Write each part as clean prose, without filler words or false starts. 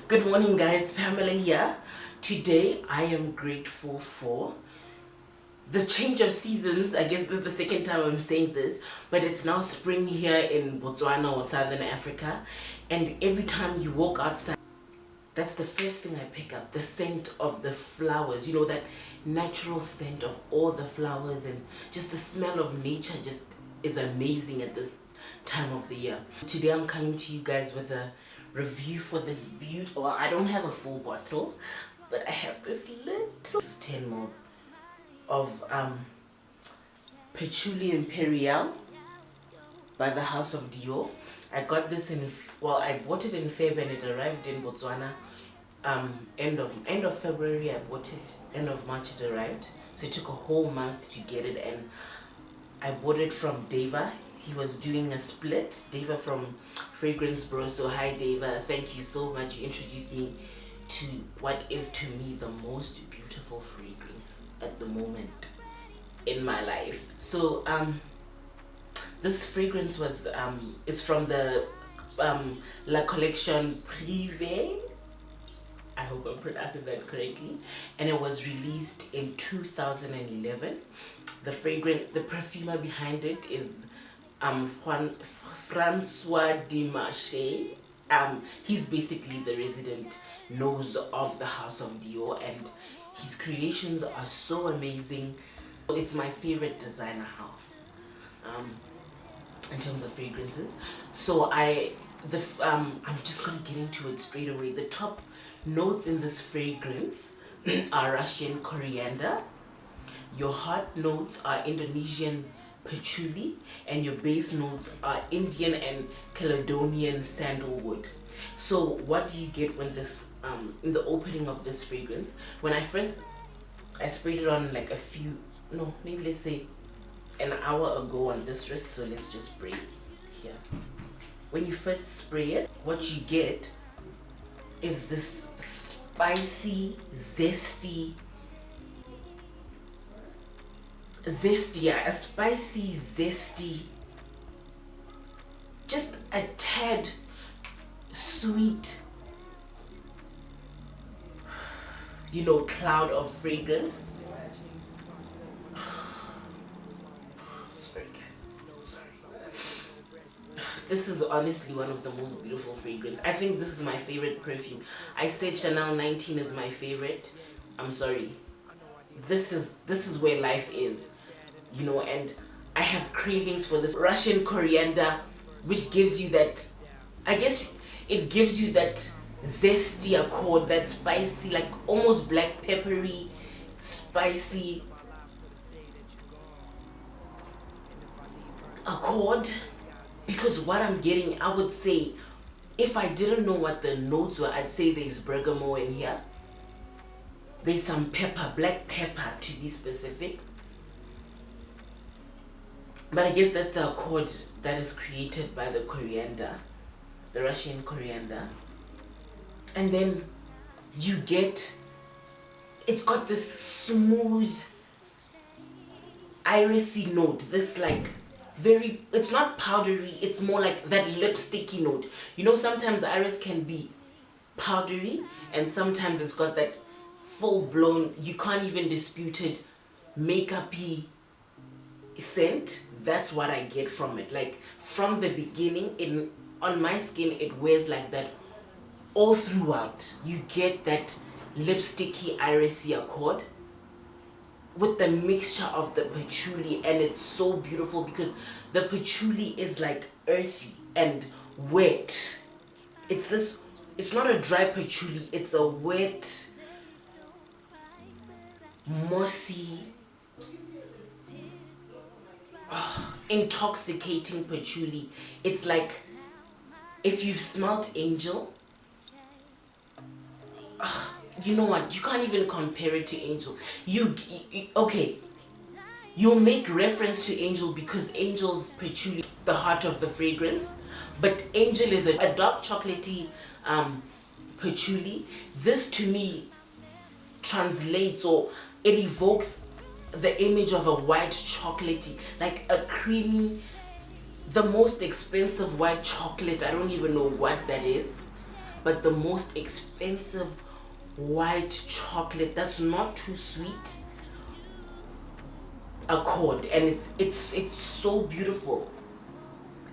Good morning, guys. Pamela here. Today I am grateful for the change of seasons. I guess this is the second time I'm saying this, but it's now spring here in Botswana or Southern Africa, and every time you walk outside, that's the first thing I pick up, the scent of the flowers, you know, that natural scent of all the flowers, and just the smell of nature just is amazing at this time of the year. Today I'm coming to you guys with a review for this beautiful, well, I don't have a full bottle, but I have this little 10 mils of Patchouli Imperial by the House of Dior. I got this in, well, I bought it in Feb and it arrived in Botswana end of February. I bought it, end of March it arrived, so it took a whole month to get it. And I bought it from Deva. He was doing a split. Deva from Fragrance Bro. So hi Deva, thank you so much. You introduced me to what is to me the most beautiful fragrance at the moment in my life. So this fragrance was is from the La Collection Privé. I hope I'm pronouncing that correctly, and it was released in 2011. The perfumer behind it is Francois Dimarche. He's basically the resident nose of the House of Dior, and his creations are so amazing. It's my favorite designer house in terms of fragrances. So I'm just gonna get into it straight away. The top notes in this fragrance are Russian coriander. Your hot notes are Indonesian patchouli, and your base notes are Indian and Caledonian sandalwood. So what do you get when this in the opening of this fragrance? When I sprayed it on like maybe let's say an hour ago on this wrist, so let's just spray here. When you first spray it, what you get is this spicy, zesty, just a tad sweet, you know, cloud of fragrance. Sorry guys, sorry. This is honestly one of the most beautiful fragrances. I think this is my favorite perfume. I said Chanel 19 is my favorite. I'm sorry. This is where life is, you know, and I have cravings for this Russian coriander, which gives you that, I guess it gives you that zesty accord, that spicy, like almost black peppery, spicy accord. Because what I'm getting, I would say, if I didn't know what the notes were, I'd say there's bergamot in here. There's some pepper, black pepper to be specific. But I guess that's the accord that is created by the coriander, the Russian coriander. And then you get, it's got this smooth, irisy note, this like very, it's not powdery, it's more like that lipsticky note. You know, sometimes iris can be powdery, and sometimes it's got that full-blown, you can't even dispute it, makeup-y scent. That's what I get from it. Like from the beginning, on my skin, it wears like that all throughout. You get that lipsticky, irisy accord with the mixture of the patchouli, and it's so beautiful because the patchouli is like earthy and wet. It's not a dry patchouli, it's a wet, mossy, intoxicating patchouli. It's like if you've smelt Angel, you know what, you can't even compare it to Angel. Okay, you'll make reference to Angel because Angel's patchouli, the heart of the fragrance, but Angel is a dark chocolatey patchouli. This to me translates, or it evokes the image of a white chocolatey, like a creamy the most expensive white chocolate. I don't even know what that is, but the most expensive white chocolate that's not too sweet, Accord, and it's so beautiful.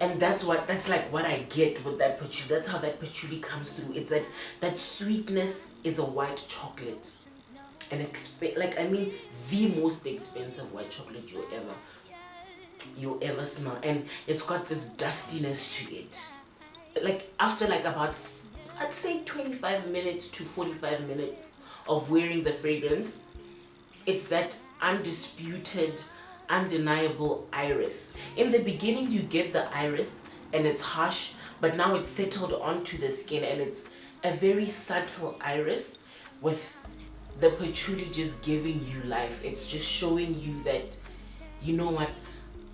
And that's like what I get with that patchouli. That's how that patchouli comes through. It's that sweetness is a white chocolate, and like, I mean, the most expensive white chocolate you'll ever smell. And it's got this dustiness to it. Like after like about, I'd say 25 minutes to 45 minutes of wearing the fragrance, it's that undisputed, undeniable iris. In the beginning you get the iris and it's harsh, but now it's settled onto the skin and it's a very subtle iris with the patchouli just giving you life. It's just showing you that, you know what,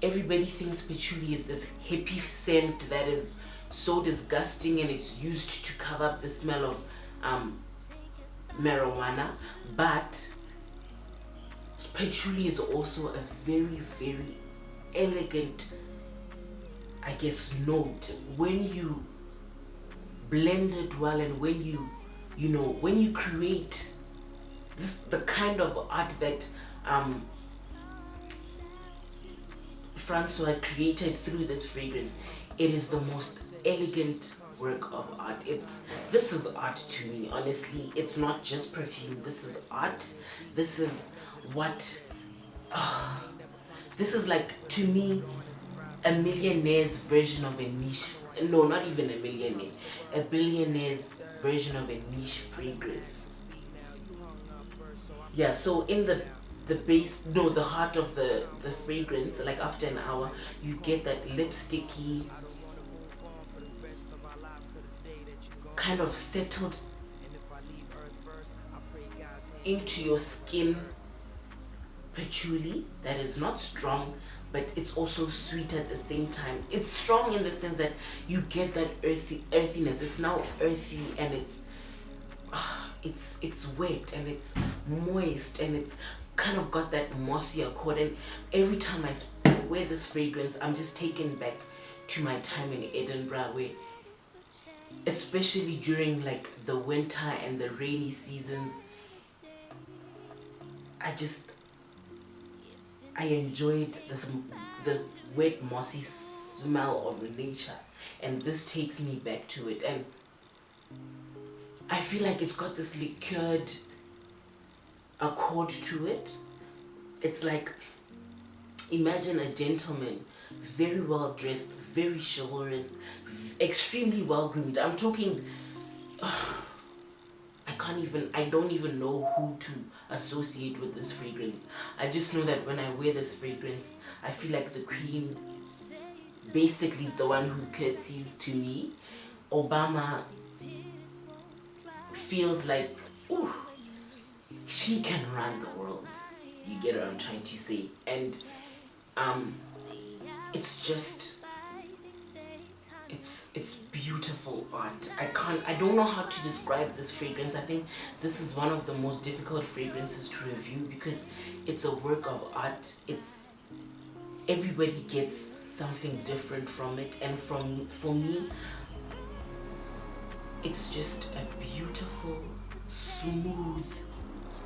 everybody thinks patchouli is this hippie scent that is so disgusting and it's used to cover up the smell of marijuana, but patchouli is also a very, very elegant, I guess, note when you blend it well, and when when you create the kind of art that Francois created through this fragrance. It is the most elegant work of art. This is art to me, honestly. It's not just perfume. This is art. This is what this is, like, to me, a millionaire's version of a niche. No, not even a millionaire, a billionaire's version of a niche fragrance. Yeah, so in the base, no, the heart of the fragrance, like after an hour, you get that lipsticky, kind of settled into your skin patchouli that is not strong, but it's also sweet at the same time. It's strong in the sense that you get that earthiness. It's now earthy, and it's wet and it's moist, and it's kind of got that mossy accord. And every time I wear this fragrance, I'm just taken back to my time in Edinburgh, where, especially during like the winter and the rainy seasons, I enjoyed the wet mossy smell of nature, and this takes me back to it. And I feel like it's got this liqueured accord to it. It's like, imagine a gentleman, very well dressed, very chivalrous, extremely well groomed. I'm talking, I don't even know who to associate with this fragrance. I just know that when I wear this fragrance, I feel like the queen basically is the one who curtsies to me. Obama feels like, ooh, she can run the world. You get what I'm trying to say? And it's just, it's beautiful art. I don't know how to describe this fragrance. I think this is one of the most difficult fragrances to review, because it's a work of art. Everybody gets something different from it, and for me, it's just a beautiful, smooth,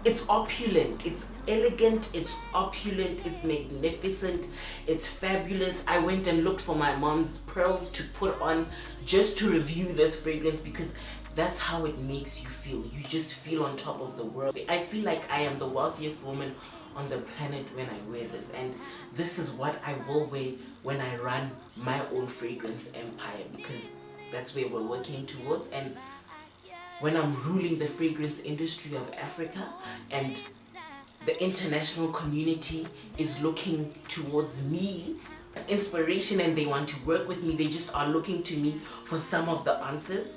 it's opulent, it's elegant, it's opulent, it's magnificent, it's fabulous. I went and looked for my mom's pearls to put on just to review this fragrance, because that's how it makes you feel. You just feel on top of the world. I feel like I am the wealthiest woman on the planet when I wear this, and this is what I will wear when I run my own fragrance empire, because that's where we're working towards. And when I'm ruling the fragrance industry of Africa, and the international community is looking towards me, inspiration, and they want to work with me, they just are looking to me for some of the answers.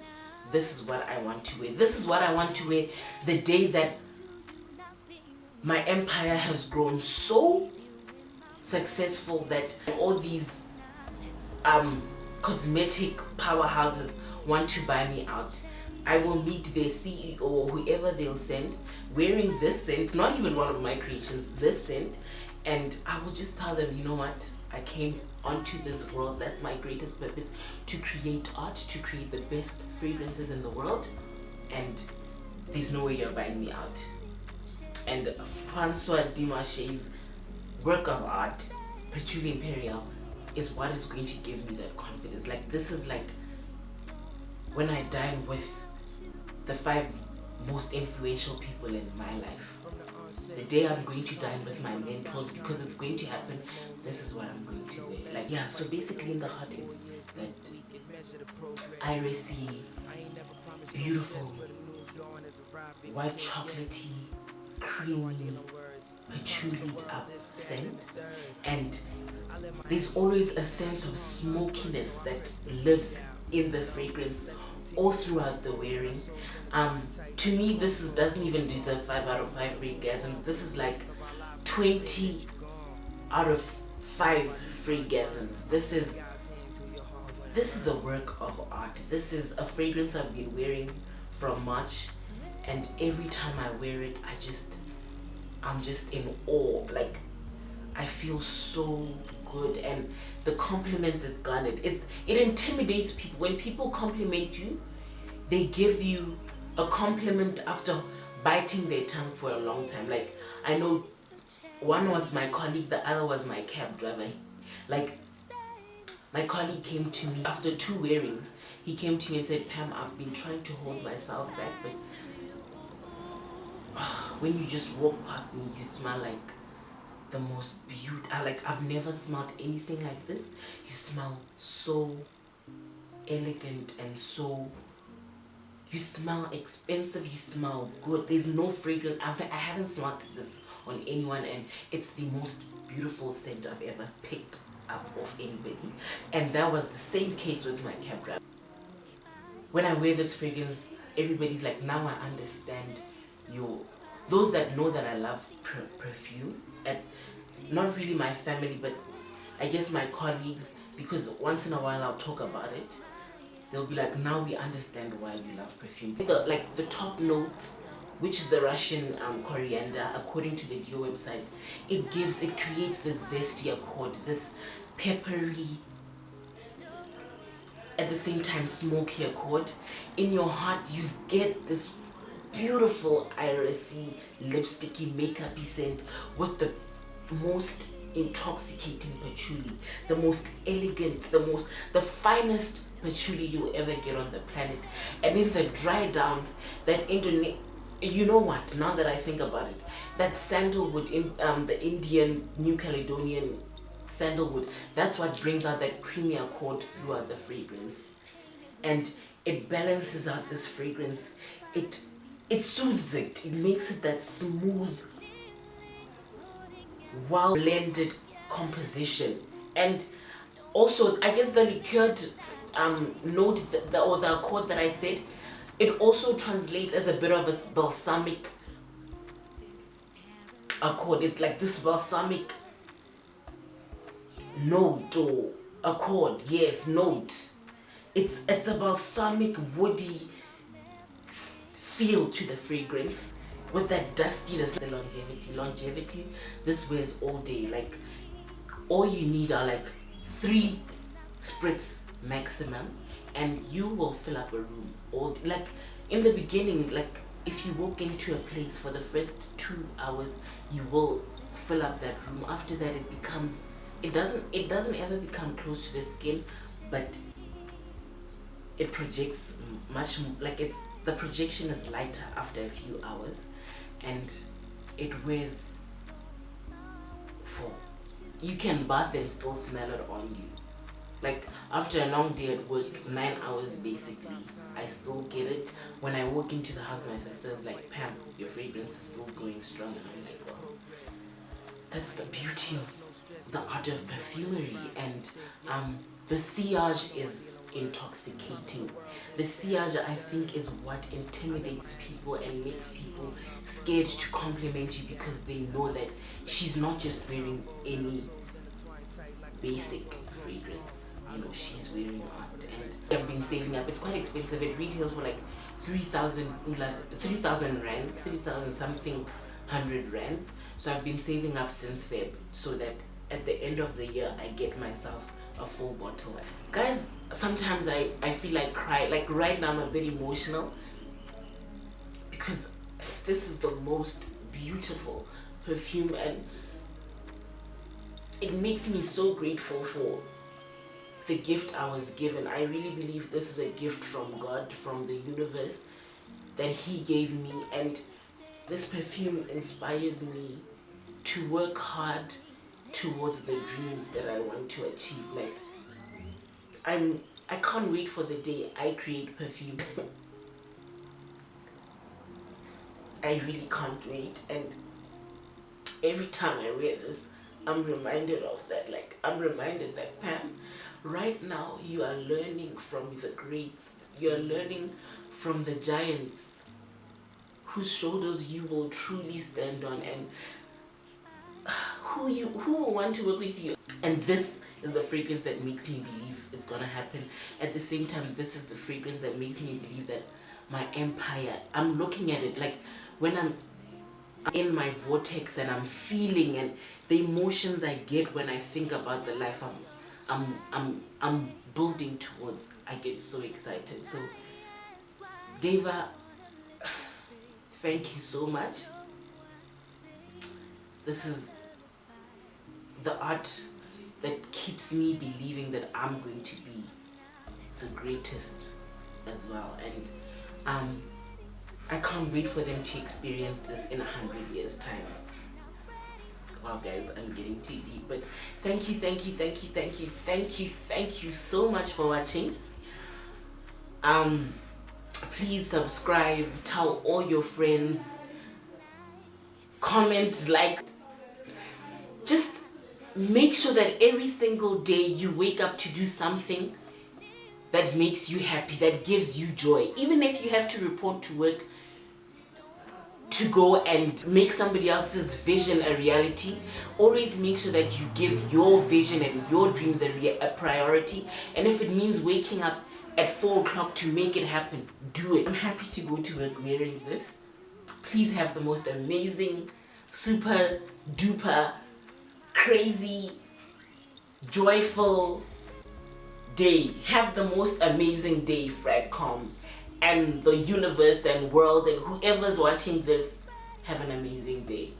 This is what I want to wear. This is what I want to wear the day that my empire has grown so successful that all these cosmetic powerhouses want to buy me out. I will meet their CEO or whoever they'll send wearing this scent, not even one of my creations, this scent, And I will just tell them, you know what, I came onto this world, that's my greatest purpose, to create art, to create the best fragrances in the world, and there's no way you're buying me out. And Francois Dumarche's work of art, Patchouli Imperial, is what is going to give me that confidence. Like, this is like when I dine with the 5 most influential people in my life. The day I'm going to dine with my mentors, because it's going to happen, this is what I'm going to wear. Like, yeah, so basically in the heart it's that irisy, beautiful, white chocolatey, creamy, patchouli up scent, and there's always a sense of smokiness that lives in the fragrance all throughout the wearing. To me, doesn't even deserve 5 out of 5 freegasms. This is like 20 out of 5 freegasms. This is a work of art. This is a fragrance I've been wearing from March, and every time I wear it, I'm just in awe. Like, I feel so good, and the compliments it's garnered, it intimidates people. When people compliment you, they give you a compliment after biting their tongue for a long time. Like, I know one was my colleague, the other was my cab driver. Like, my colleague came to me after 2 wearings. He came to me and said, Pam, I've been trying to hold myself back, but when you just walk past me, you smell like the most beautiful. I've never smelled anything like this. You smell so elegant, and you smell expensive, you smell good. There's no fragrance. I haven't smelled this on anyone, and it's the most beautiful scent I've ever picked up of anybody. And that was the same case with my cab driver. When I wear this fragrance, everybody's like, now I understand you. Those that know that I love perfume, and not really my family, but I guess my colleagues, because once in a while I'll talk about it, they'll be like, now we understand why you love perfume. The top notes, which is the Russian coriander, according to the Dior website, it creates this zesty accord, this peppery, at the same time smoky accord. In your heart, you get this beautiful irisy, lipsticky, makeup-y scent with the most intoxicating patchouli, the most elegant, the finest patchouli you'll ever get on the planet. And in the dry down, that you know what, now that I think about it, that sandalwood, the Indian, New Caledonian sandalwood, that's what brings out that creamy accord throughout the fragrance. And it balances out this fragrance. It soothes it. It makes it that smooth, well blended composition. And also, I guess the liqueured note, or the accord that I said, it also translates as a bit of a balsamic accord. It's like this balsamic note or accord. Yes, note. It's a balsamic, woody feel to the fragrance, with that dustiness. The longevity, this wears all day. Like, all you need are like 3 spritz maximum, and you will fill up a room all day. Like, in the beginning, like if you walk into a place for the first 2 hours, you will fill up that room. After that, it doesn't ever become close to the skin, but it projects much more. Like, the projection is lighter after a few hours, and it wears you can bath and still smell it on you. Like, after a long day at work, 9 hours basically, I still get it. When I walk into the house, my sister's like, Pam, your fragrance is still going strong. And I'm like, wow. That's the beauty of the art of perfumery. And the sillage is intoxicating. The sillage, I think, is what intimidates people and makes people scared to compliment you, because they know that she's not just wearing any basic fragrance. You know, she's wearing art. And I've been saving up. It's quite expensive. It retails for like 3,000 rands, 3,000 something 100 rands. So I've been saving up since Feb so that at the end of the year I get myself a full bottle. Guys, sometimes I feel like cry. Like right now I'm a bit emotional because this is the most beautiful perfume, and it makes me so grateful for the gift I was given. I really believe this is a gift from God, from the universe, that He gave me, and this perfume inspires me to work hard towards the dreams that I want to achieve. Like I can't wait for the day I create perfume. I really can't wait, and every time I wear this I'm reminded of that. Like I'm reminded that, Pam, right now you are learning from the greats, you are learning from the giants whose shoulders you will truly stand on, and who will want to work with you. And this is the fragrance that makes me believe it's gonna happen. At the same time, this is the fragrance that makes me believe that my empire, I'm looking at it like when I'm in my vortex and I'm feeling, and the emotions I get when I think about the life I'm building towards, I get so excited. So Deva, thank you so much. This is the art that keeps me believing that I'm going to be the greatest as well, and I can't wait for them to experience this in 100 years time. Wow guys, I'm getting too deep, but thank you so much for watching. Please subscribe, tell all your friends, comment, like, just make sure that every single day you wake up to do something that makes you happy, that gives you joy. Even if you have to report to work to go and make somebody else's vision a reality, always make sure that you give your vision and your dreams a priority. And if it means waking up at 4 o'clock to make it happen, do it. I'm happy to go to work wearing this. Please have the most amazing, super duper, crazy, joyful day. Have the most amazing day, Fredcom, and the universe and world and whoever's watching this. Have an amazing day.